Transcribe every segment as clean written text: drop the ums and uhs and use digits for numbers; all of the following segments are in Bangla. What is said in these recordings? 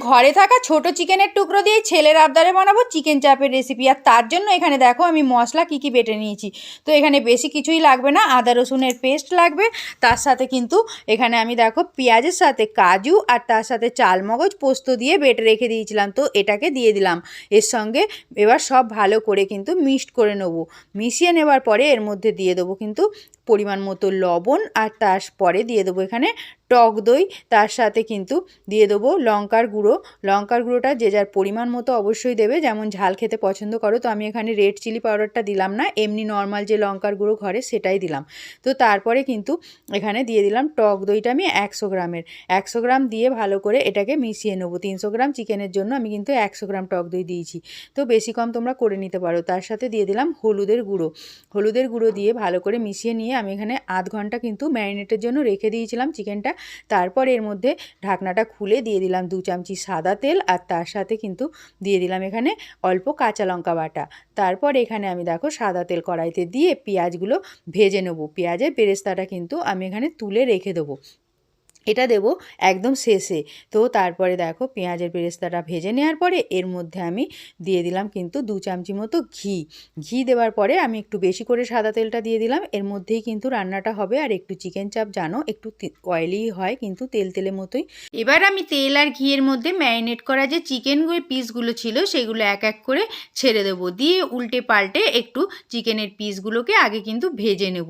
ঘরে থাকা ছোট চিকেনের টুকরো দিয়ে ছেলের আবদারে বানাবো চিকেন চাপের রেসিপি। আর তার জন্য এখানে দেখো আমি মশলা কী বেটে নিয়েছি। তো এখানে বেশি কিছুই লাগবে না, আদা রসুনের পেস্ট লাগবে, তার সাথে কিন্তু এখানে আমি দেখো পেঁয়াজের সাথে কাজু আর তার সাথে চালমগজ পোস্ত দিয়ে বেটে রেখে দিয়েছিলাম। তো এটাকে দিয়ে দিলাম এর সঙ্গে। এবার সব ভালো করে কিন্তু মিক্সড করে নেবো। মিশিয়ে নেবার পরে এর মধ্যে দিয়ে দেবো কিন্তু পরিমাণ মতো লবণ, আর তারপরে দিয়ে দেবো এখানে টক দই, তার সাথে কিন্তু দিয়ে দেবো লঙ্কার গুঁড়ো। লঙ্কার গুঁড়োটা যে যার পরিমাণ মতো অবশ্যই দেবে, যেমন ঝাল খেতে পছন্দ করো। তো আমি এখানে রেড চিলি পাউডারটা দিলাম না, এমনি নর্মাল যে লঙ্কার গুঁড়ো ঘরে সেটাই দিলাম। তো তারপরে কিন্তু এখানে দিয়ে দিলাম টক দইটা আমি 100 গ্রামের, 100 গ্রাম দিয়ে ভালো করে এটাকে মিশিয়ে নেবো। 300 গ্রাম চিকেনের জন্য আমি কিন্তু 100 গ্রাম টক দই দিয়েছি, তো বেশি কম তোমরা করে নিতে পারো। তার সাথে দিয়ে দিলাম হলুদের গুঁড়ো। হলুদের গুঁড়ো দিয়ে ভালো করে মিশিয়ে নিয়ে আমি এখানে আধ ঘন্টা কিন্তু ম্যারিনেটের জন্য রেখে দিয়েছিলাম চিকেনটা। তারপর এর মধ্যে ঢাকনাটা খুলে দিয়ে দিলাম 2 চামচি সাদা তেল, আর তার সাথে কিন্তু দিয়ে দিলাম এখানে অল্প কাঁচা লঙ্কা বাটা। তারপর এখানে আমি দেখো সাদা তেল কড়াইতে দিয়ে পেঁয়াজগুলো ভেজে নেবো। পেঁয়াজের বেরেস্তাটা কিন্তু আমি এখানে তুলে রেখে দেবো, এটা দেবো একদম শেষে। তো তারপরে দেখো পেঁয়াজের বেরেস্তাটা ভেজে নেওয়ার পরে এর মধ্যে আমি দিয়ে দিলাম কিন্তু 2 চামচি মতো ঘি দেওয়ার পরে আমি একটু বেশি করে সাদা তেলটা দিয়ে দিলাম। এর মধ্যেই কিন্তু রান্নাটা হবে। আর একটু চিকেন চাপ জানো একটু অয়েলি হয়, কিন্তু তেল তেলের মতোই। এবার আমি তেল আর ঘিয়ের মধ্যে ম্যারিনেট করা যে চিকেনগুলো পিসগুলো ছিল সেগুলো এক এক করে ছেড়ে দেবো, দিয়ে উল্টে পাল্টে একটু চিকেনের পিসগুলোকে আগে কিন্তু ভেজে নেব।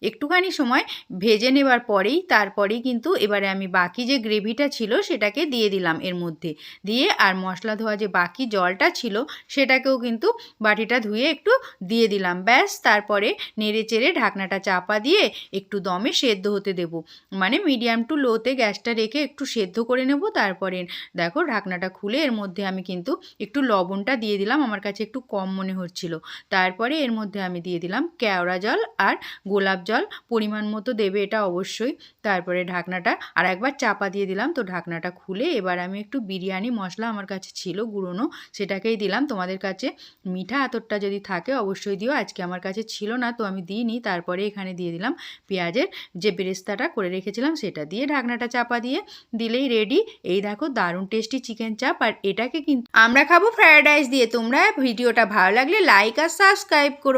একটুখানি সময় ভেজে নেবার পরেই তারপরেই কিন্তু এবারে আমি বাকি যে গ্রেভিটা ছিল সেটাকে দিয়ে দিলাম এর মধ্যে, দিয়ে আর মশলা ধোয়া যে বাকি জলটা ছিল সেটাকেও কিন্তু বাটিটা ধুয়ে একটু দিয়ে দিলাম। ব্যাস, তারপরে নেড়ে চেড়ে ঢাকনাটা চাপা দিয়ে একটু দমে সেদ্ধ হতে দেব, মানে মিডিয়াম টু লোতে গ্যাসটা রেখে একটু সেদ্ধ করে নেব। তারপরে দেখো ঢাকনাটা খুলে এর মধ্যে আমি কিন্তু একটু লবণটা দিয়ে দিলাম, আমার কাছে একটু কম মনে হচ্ছিল। তারপরে এর মধ্যে আমি দিয়ে দিলাম কেওড়া জল আর গোলাপ জল, পরিমাণ মতো দেবে এটা অবশ্যই। তারপরে ঢাকনাটা আর একবার চাপা দিয়ে দিলাম। তো ঢাকনাটা খুলে এবার আমি একটু বিরিয়ানি মশলা আমার কাছে ছিল গুঁড়োনো, সেটাকেই দিলাম। তোমাদের কাছে মিঠা আতরটা যদি থাকে অবশ্যই দিও, আজকে আমার কাছে ছিল না তো আমি দিইনি। তারপরে এখানে দিয়ে দিলাম পেঁয়াজের যে বেরেস্তাটা করে রেখেছিলাম সেটা দিয়ে ঢাকনাটা চাপা দিয়ে দিলেই রেডি। এই দেখো দারুণ টেস্টি চিকেন চাপ। আর এটাকে কিন্তু আমরা খাবো ফ্রায়েড রাইস দিয়ে। তোমরা ভিডিওটা ভালো লাগলে লাইক আর সাবস্ক্রাইব করো।